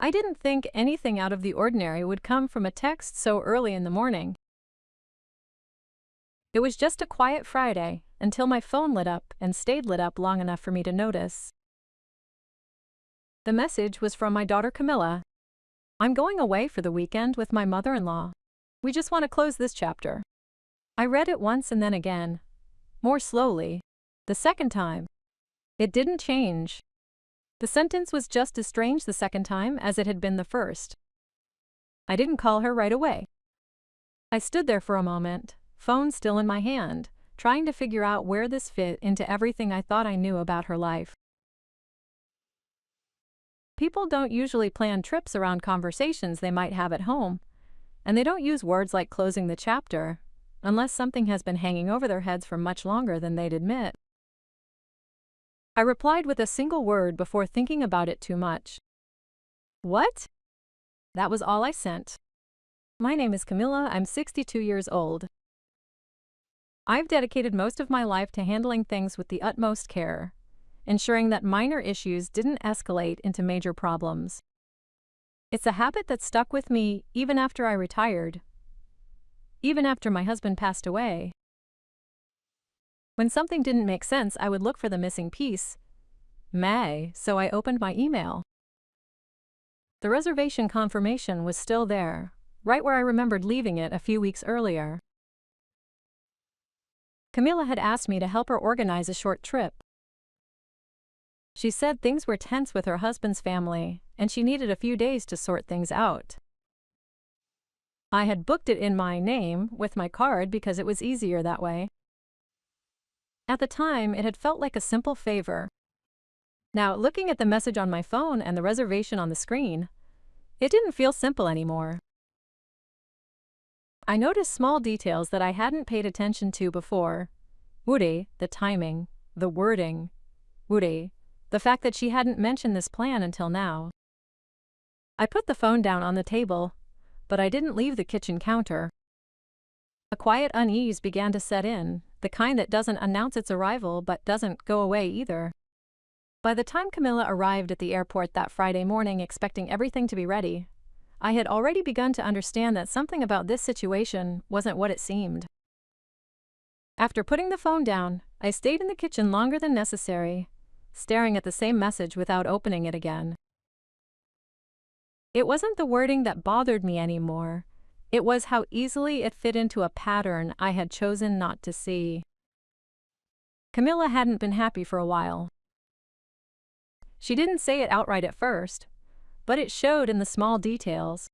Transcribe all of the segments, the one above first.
I didn't think anything out of the ordinary would come from a text so early in the morning. It was just a quiet Friday until my phone lit up and stayed lit up long enough for me to notice. The message was from my daughter Camilla. "I'm going away for the weekend with my mother-in-law. We just want to close this chapter." I read it once and then again, more slowly. The second time, it didn't change. The sentence was just as strange the second time as it had been the first. I didn't call her right away. I stood there for a moment, phone still in my hand, trying to figure out where this fit into everything I thought I knew about her life. People don't usually plan trips around conversations they might have at home, and they don't use words like closing the chapter, unless something has been hanging over their heads for much longer than they'd admit. I replied with a single word before thinking about it too much. "What?" That was all I sent. "My name is Camilla. I'm 62 years old. I've dedicated most of my life to handling things with the utmost care, ensuring that minor issues didn't escalate into major problems. It's a habit that stuck with me even after I retired, even after my husband passed away. When something didn't make sense, I would look for the missing piece, so I opened my email. The reservation confirmation was still there, right where I remembered leaving it a few weeks earlier. Camilla had asked me to help her organize a short trip. She said things were tense with her husband's family, and she needed a few days to sort things out. I had booked it in my name with my card because it was easier that way. At the time, it had felt like a simple favor. Now, looking at the message on my phone and the reservation on the screen, it didn't feel simple anymore. I noticed small details that I hadn't paid attention to before. The timing, the wording, the fact that she hadn't mentioned this plan until now. I put the phone down on the table, but I didn't leave the kitchen counter. A quiet unease began to set in, the kind that doesn't announce its arrival but doesn't go away either. By the time Camilla arrived at the airport that Friday morning expecting everything to be ready, I had already begun to understand that something about this situation wasn't what it seemed. After putting the phone down, I stayed in the kitchen longer than necessary, staring at the same message without opening it again. It wasn't the wording that bothered me anymore. It was how easily it fit into a pattern I had chosen not to see. Camilla hadn't been happy for a while. She didn't say it outright at first, but it showed in the small details.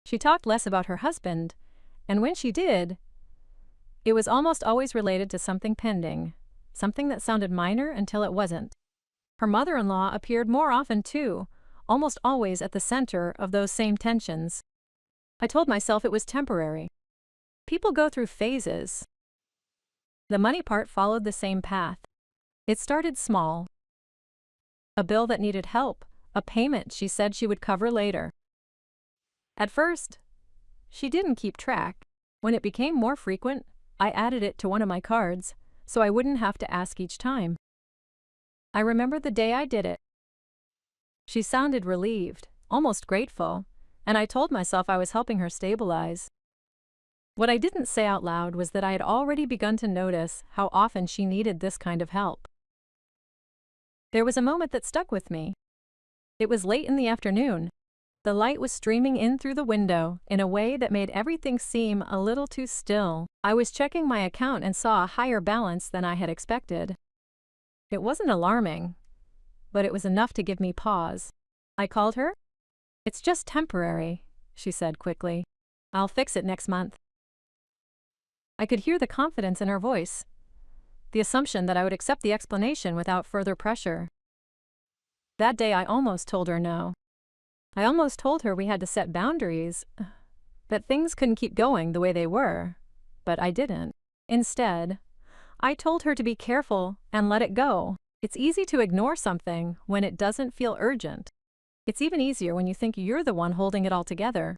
She talked less about her husband, and when she did, it was almost always related to something pending, something that sounded minor until it wasn't. Her mother-in-law appeared more often too, almost always at the center of those same tensions. I told myself it was temporary. People go through phases. The money part followed the same path. It started small. A bill that needed help, a payment she said she would cover later. At first, she didn't keep track. When it became more frequent, I added it to one of my cards, so I wouldn't have to ask each time. I remember the day I did it. She sounded relieved, almost grateful, and I told myself I was helping her stabilize. What I didn't say out loud was that I had already begun to notice how often she needed this kind of help. There was a moment that stuck with me. It was late in the afternoon. The light was streaming in through the window in a way that made everything seem a little too still. I was checking my account and saw a higher balance than I had expected. It wasn't alarming, but it was enough to give me pause. I called her. "It's just temporary," she said quickly. "I'll fix it next month." I could hear the confidence in her voice, the assumption that I would accept the explanation without further pressure. That day I almost told her no. I almost told her we had to set boundaries, that things couldn't keep going the way they were, but I didn't. Instead, I told her to be careful and let it go. It's easy to ignore something when it doesn't feel urgent. It's even easier when you think you're the one holding it all together.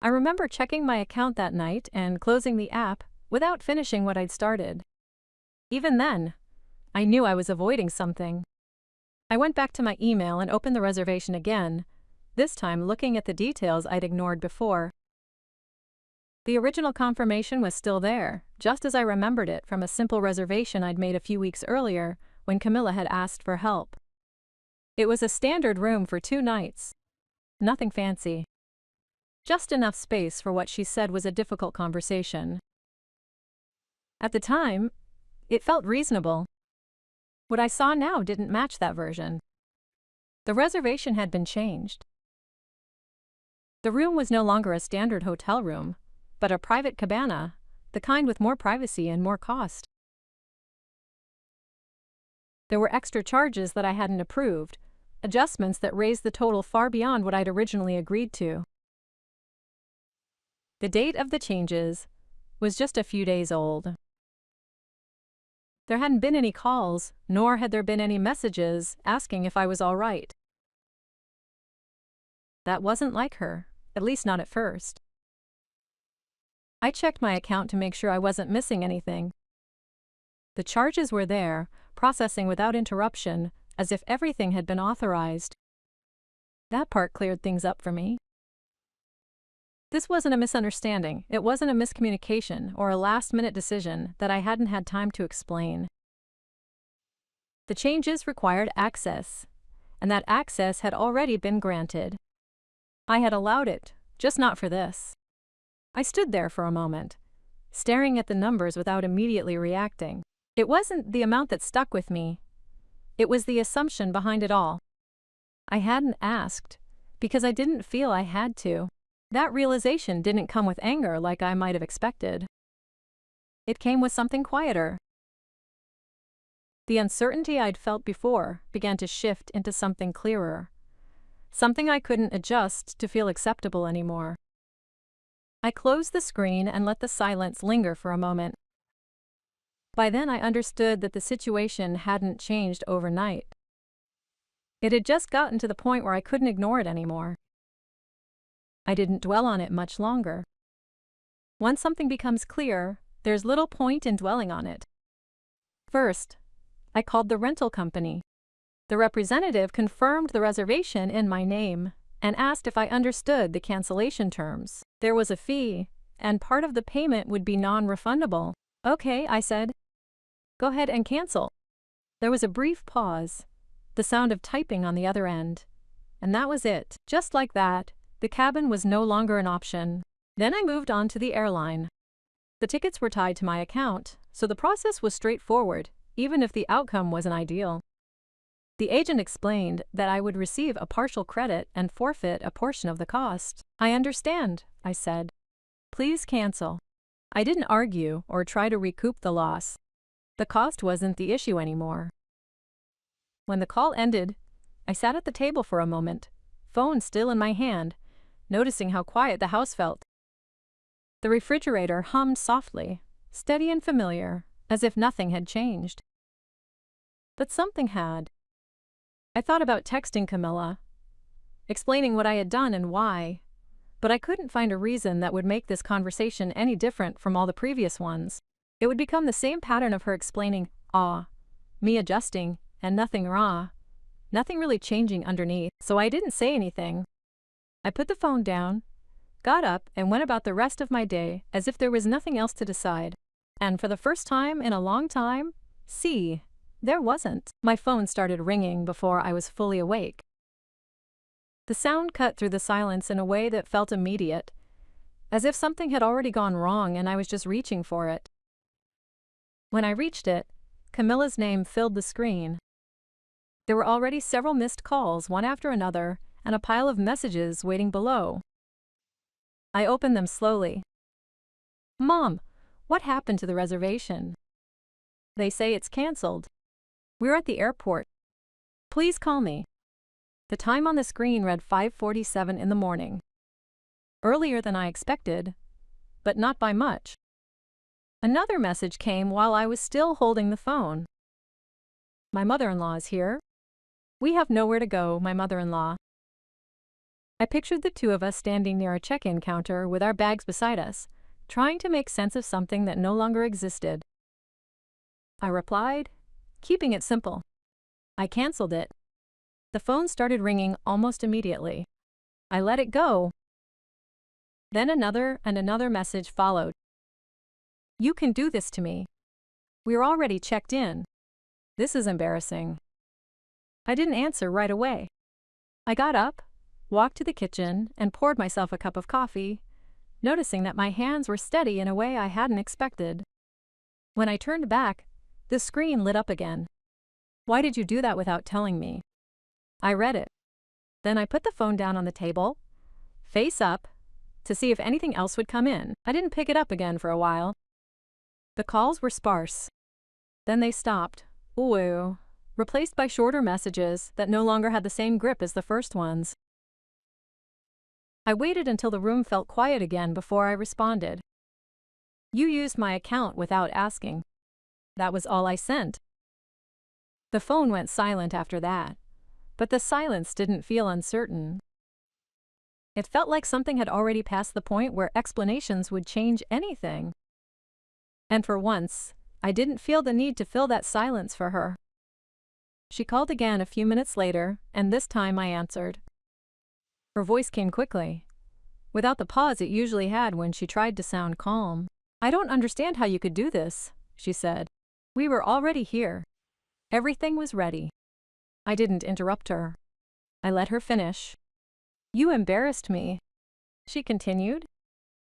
I remember checking my account that night and closing the app without finishing what I'd started. Even then, I knew I was avoiding something. I went back to my email and opened the reservation again, this time looking at the details I'd ignored before. The original confirmation was still there, just as I remembered it from a simple reservation I'd made a few weeks earlier when Camilla had asked for help. It was a standard room for 2 nights. Nothing fancy. Just enough space for what she said was a difficult conversation. At the time, it felt reasonable. What I saw now didn't match that version. The reservation had been changed. The room was no longer a standard hotel room, but a private cabana, the kind with more privacy and more cost. There were extra charges that I hadn't approved, adjustments that raised the total far beyond what I'd originally agreed to. The date of the changes was just a few days old. There hadn't been any calls, nor had there been any messages asking if I was all right. That wasn't like her, at least not at first. I checked my account to make sure I wasn't missing anything. The charges were there, processing without interruption, as if everything had been authorized. That part cleared things up for me. This wasn't a misunderstanding, it wasn't a miscommunication or a last-minute decision that I hadn't had time to explain. The changes required access, and that access had already been granted. I had allowed it, just not for this. I stood there for a moment, staring at the numbers without immediately reacting. It wasn't the amount that stuck with me. It was the assumption behind it all. I hadn't asked, because I didn't feel I had to. That realization didn't come with anger like I might have expected. It came with something quieter. The uncertainty I'd felt before began to shift into something clearer, something I couldn't adjust to feel acceptable anymore. I closed the screen and let the silence linger for a moment. By then I understood that the situation hadn't changed overnight. It had just gotten to the point where I couldn't ignore it anymore. I didn't dwell on it much longer. Once something becomes clear, there's little point in dwelling on it. First, I called the rental company. The representative confirmed the reservation in my name and asked if I understood the cancellation terms. There was a fee, and part of the payment would be non-refundable. Okay, I said. Go ahead and cancel. There was a brief pause, the sound of typing on the other end, and that was it. Just like that, the cabin was no longer an option. Then I moved on to the airline. The tickets were tied to my account, so the process was straightforward, even if the outcome wasn't ideal. The agent explained that I would receive a partial credit and forfeit a portion of the cost. I understand, I said. Please cancel. I didn't argue or try to recoup the loss. The cost wasn't the issue anymore. When the call ended, I sat at the table for a moment, phone still in my hand, noticing how quiet the house felt. The refrigerator hummed softly, steady and familiar, as if nothing had changed. But something had. I thought about texting Camilla, explaining what I had done and why, but I couldn't find a reason that would make this conversation any different from all the previous ones. It would become the same pattern of her explaining, me adjusting, and nothing raw, nothing really changing underneath, so I didn't say anything. I put the phone down, got up, and went about the rest of my day as if there was nothing else to decide. And for the first time in a long time, there wasn't. My phone started ringing before I was fully awake. The sound cut through the silence in a way that felt immediate, as if something had already gone wrong and I was just reaching for it. When I reached it, Camilla's name filled the screen. There were already several missed calls, one after another, and a pile of messages waiting below. I opened them slowly. Mom, what happened to the reservation? They say it's canceled. We're at the airport. Please call me. The time on the screen read 5:47 in the morning. Earlier than I expected, but not by much. Another message came while I was still holding the phone. My mother-in-law is here. We have nowhere to go, my mother-in-law. I pictured the two of us standing near a check-in counter with our bags beside us, trying to make sense of something that no longer existed. I replied, keeping it simple. I canceled it. The phone started ringing almost immediately. I let it go. Then another and another message followed. You can do this to me. We're already checked in. This is embarrassing. I didn't answer right away. I got up, walked to the kitchen, and poured myself a cup of coffee, noticing that my hands were steady in a way I hadn't expected. When I turned back, the screen lit up again. Why did you do that without telling me? I read it. Then I put the phone down on the table, face up, to see if anything else would come in. I didn't pick it up again for a while. The calls were sparse. Then they stopped. Ooh, replaced by shorter messages that no longer had the same grip as the first ones. I waited until the room felt quiet again before I responded. You used my account without asking. That was all I sent. The phone went silent after that, but the silence didn't feel uncertain. It felt like something had already passed the point where explanations would change anything. And for once, I didn't feel the need to fill that silence for her. She called again a few minutes later, and this time I answered. Her voice came quickly, without the pause it usually had when she tried to sound calm. I don't understand how you could do this, she said. We were already here. Everything was ready. I didn't interrupt her. I let her finish. You embarrassed me, she continued.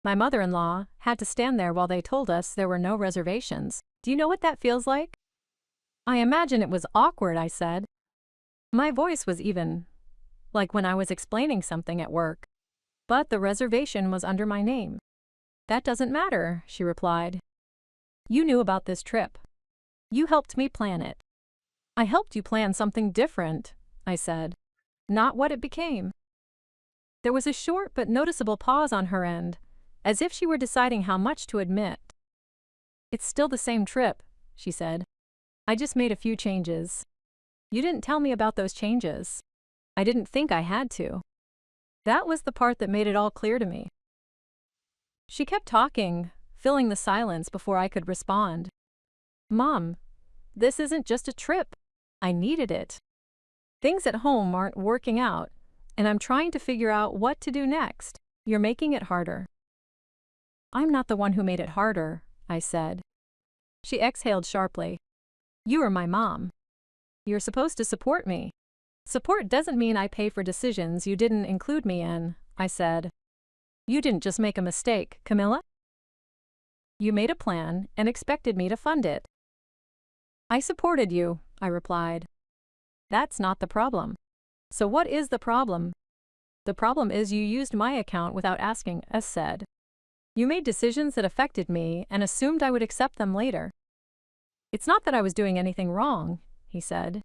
My mother-in-law had to stand there while they told us there were no reservations. Do you know what that feels like? I imagine it was awkward, I said. My voice was even, like when I was explaining something at work. But the reservation was under my name. That doesn't matter, she replied. You knew about this trip. You helped me plan it. I helped you plan something different, I said. Not what it became. There was a short but noticeable pause on her end, as if she were deciding how much to admit. It's still the same trip, she said. I just made a few changes. You didn't tell me about those changes. I didn't think I had to. That was the part that made it all clear to me. She kept talking, filling the silence before I could respond. Mom, this isn't just a trip. I needed it. Things at home aren't working out, and I'm trying to figure out what to do next. You're making it harder. I'm not the one who made it harder, I said. She exhaled sharply. You are my mom. You're supposed to support me. Support doesn't mean I pay for decisions you didn't include me in, I said. You didn't just make a mistake, Camilla. You made a plan and expected me to fund it. I supported you, I replied. That's not the problem. So what is the problem? The problem is you used my account without asking, as said. You made decisions that affected me and assumed I would accept them later. It's not that I was doing anything wrong, he said.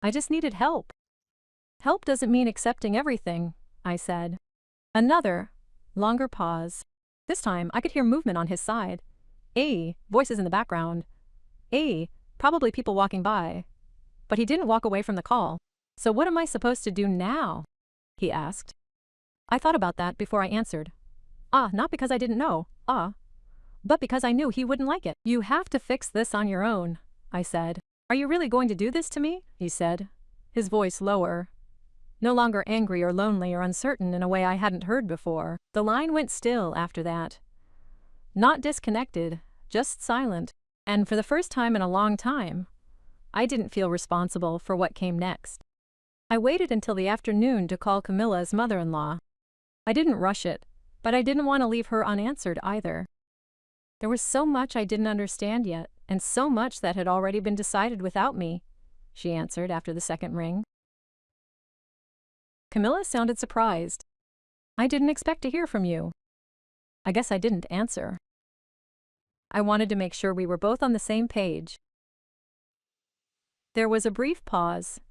I just needed help. Help doesn't mean accepting everything, I said. Another, longer pause. This time I could hear movement on his side. Voices in the background. Probably people walking by. But he didn't walk away from the call. So what am I supposed to do now? He asked. I thought about that before I answered. Not because I didn't know, but because I knew he wouldn't like it. You have to fix this on your own, I said. Are you really going to do this to me? He said, his voice lower. No longer angry or lonely or uncertain in a way I hadn't heard before. The line went still after that. Not disconnected, just silent. And for the first time in a long time, I didn't feel responsible for what came next. I waited until the afternoon to call Camilla's mother-in-law. I didn't rush it, but I didn't want to leave her unanswered either. There was so much I didn't understand yet, and so much that had already been decided without me, she answered after the second ring. Camilla sounded surprised. I didn't expect to hear from you. I guess I didn't answer. I wanted to make sure we were both on the same page. There was a brief pause,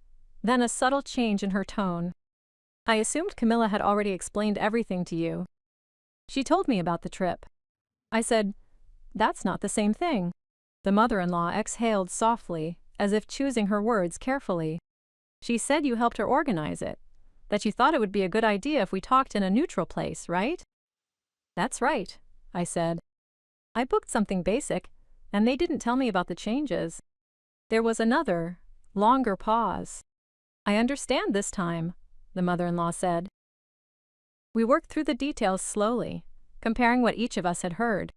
then a subtle change in her tone. I assumed Camilla had already explained everything to you. She told me about the trip. I said, that's not the same thing. The mother-in-law exhaled softly, as if choosing her words carefully. She said you helped her organize it, that you thought it would be a good idea if we talked in a neutral place, right? That's right, I said. I booked something basic, and they didn't tell me about the changes. There was another, longer pause. I understand this time, the mother-in-law said. We worked through the details slowly, comparing what each of us had heard.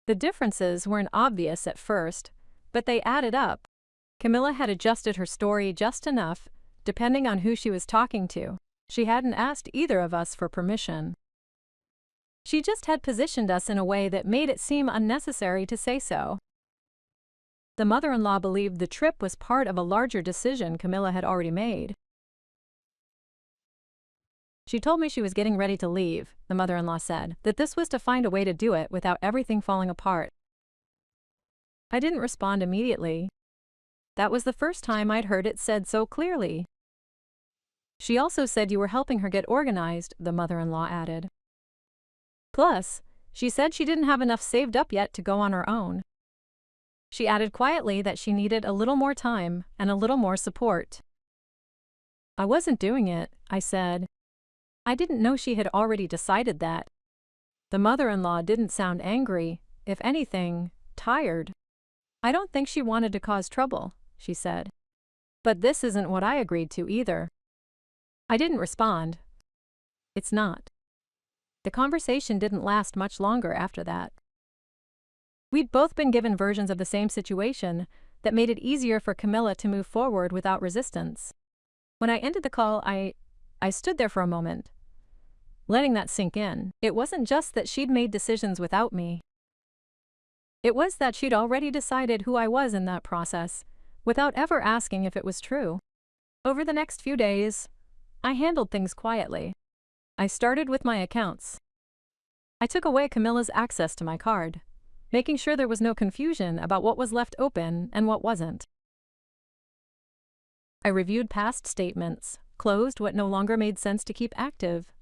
The differences weren't obvious at first, but they added up. Camilla had adjusted her story just enough, depending on who she was talking to. She hadn't asked either of us for permission. She just had positioned us in a way that made it seem unnecessary to say so. The mother-in-law believed the trip was part of a larger decision Camilla had already made. She told me she was getting ready to leave, the mother-in-law said, that this was to find a way to do it without everything falling apart. I didn't respond immediately. That was the first time I'd heard it said so clearly. She also said you were helping her get organized, the mother-in-law added. Plus, she said she didn't have enough saved up yet to go on her own. She added quietly that she needed a little more time and a little more support. I wasn't doing it, I said. I didn't know she had already decided that. The mother-in-law didn't sound angry, if anything, tired. I don't think she wanted to cause trouble, she said. But this isn't what I agreed to either. I didn't respond. It's not. The conversation didn't last much longer after that. We'd both been given versions of the same situation that made it easier for Camilla to move forward without resistance. When I ended the call, I stood there for a moment, letting that sink in. It wasn't just that she'd made decisions without me. It was that she'd already decided who I was in that process, without ever asking if it was true. Over the next few days, I handled things quietly. I started with my accounts. I took away Camilla's access to my card, making sure there was no confusion about what was left open and what wasn't. I reviewed past statements, closed what no longer made sense to keep active,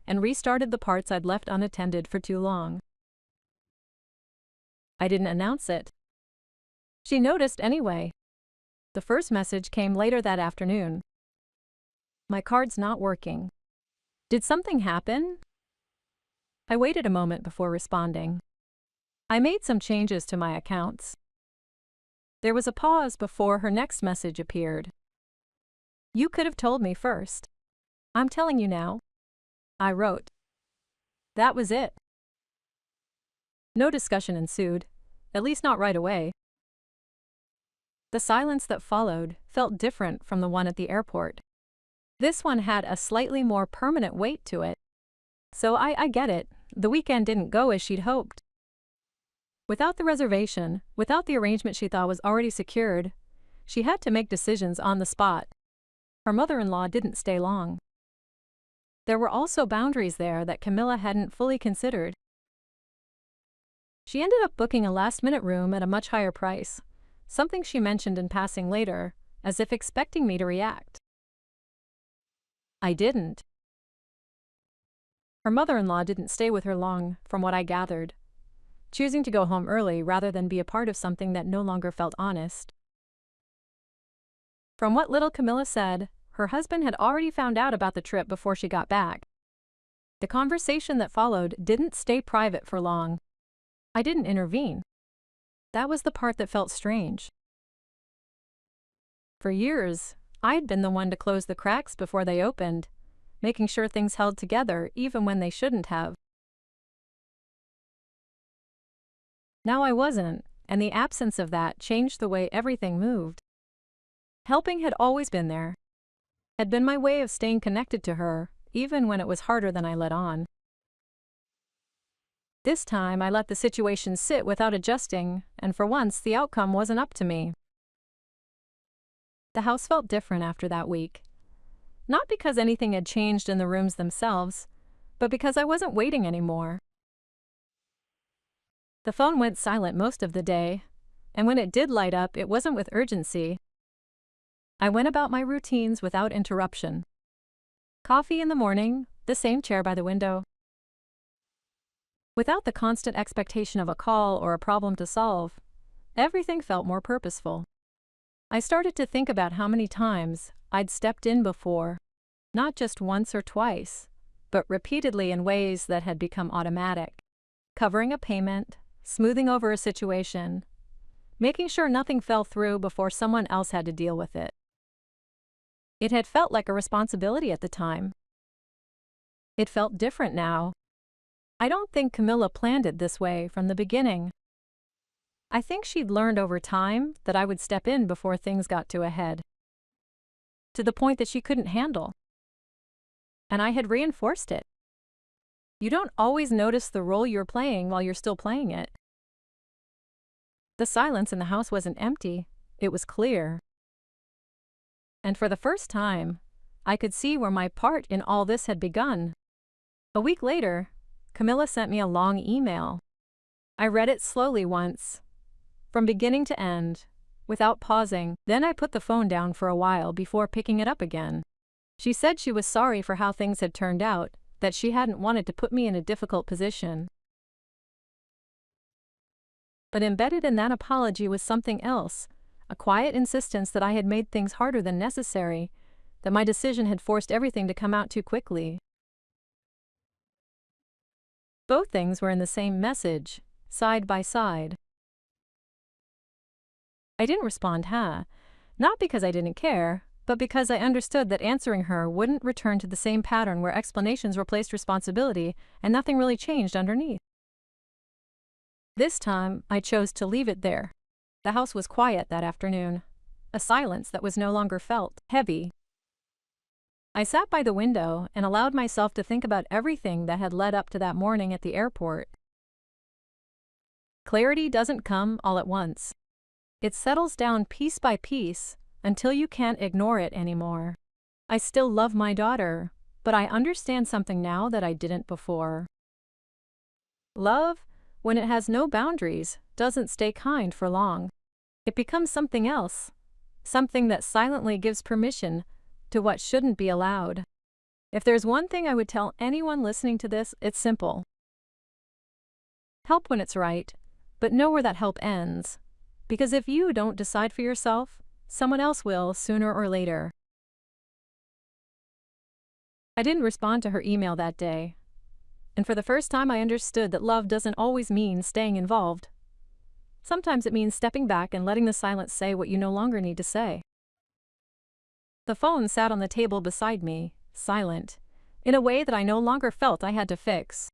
and restarted the parts I'd left unattended for too long. I didn't announce it. She noticed anyway. The first message came later that afternoon. My card's not working. Did something happen? I waited a moment before responding. I made some changes to my accounts. There was a pause before her next message appeared. You could have told me first. I'm telling you now. I wrote. That was it. No discussion ensued, at least not right away. The silence that followed felt different from the one at the airport. This one had a slightly more permanent weight to it. So I get it, the weekend didn't go as she'd hoped. Without the reservation, without the arrangement she thought was already secured, she had to make decisions on the spot. Her mother-in-law didn't stay long. There were also boundaries there that Camilla hadn't fully considered. She ended up booking a last-minute room at a much higher price, something she mentioned in passing later, as if expecting me to react. I didn't. Her mother-in-law didn't stay with her long, from what I gathered, choosing to go home early rather than be a part of something that no longer felt honest. From what little Camilla said, her husband had already found out about the trip before she got back. The conversation that followed didn't stay private for long. I didn't intervene. That was the part that felt strange. For years, I'd been the one to close the cracks before they opened, making sure things held together even when they shouldn't have. Now I wasn't, and the absence of that changed the way everything moved. Helping had always been there, had been my way of staying connected to her, even when it was harder than I let on. This time I let the situation sit without adjusting, and for once the outcome wasn't up to me. The house felt different after that week. Not because anything had changed in the rooms themselves, but because I wasn't waiting anymore. The phone went silent most of the day, and when it did light up, it wasn't with urgency. I went about my routines without interruption. Coffee in the morning, the same chair by the window. Without the constant expectation of a call or a problem to solve, everything felt more purposeful. I started to think about how many times I'd stepped in before, not just once or twice, but repeatedly in ways that had become automatic. Covering a payment, smoothing over a situation, making sure nothing fell through before someone else had to deal with it. It had felt like a responsibility at the time. It felt different now. I don't think Camilla planned it this way from the beginning. I think she'd learned over time that I would step in before things got to a head, to the point that she couldn't handle. And I had reinforced it. You don't always notice the role you're playing while you're still playing it. The silence in the house wasn't empty, it was clear. And for the first time, I could see where my part in all this had begun. A week later, Camilla sent me a long email. I read it slowly once, from beginning to end, without pausing. Then I put the phone down for a while before picking it up again. She said she was sorry for how things had turned out, that she hadn't wanted to put me in a difficult position. But embedded in that apology was something else, a quiet insistence that I had made things harder than necessary, that my decision had forced everything to come out too quickly. Both things were in the same message, side by side. I didn't respond, not because I didn't care, but because I understood that answering her wouldn't return to the same pattern where explanations replaced responsibility and nothing really changed underneath. This time, I chose to leave it there. The house was quiet that afternoon, a silence that was no longer felt heavy. I sat by the window and allowed myself to think about everything that had led up to that morning at the airport. Clarity doesn't come all at once. It settles down piece by piece until you can't ignore it anymore. I still love my daughter, but I understand something now that I didn't before. Love, when it has no boundaries, doesn't stay kind for long. It becomes something else, something that silently gives permission to what shouldn't be allowed. If there's one thing I would tell anyone listening to this, it's simple. Help when it's right, but know where that help ends. Because if you don't decide for yourself, someone else will sooner or later. I didn't respond to her email that day. And for the first time I understood that love doesn't always mean staying involved. Sometimes it means stepping back and letting the silence say what you no longer need to say. The phone sat on the table beside me, silent, in a way that I no longer felt I had to fix.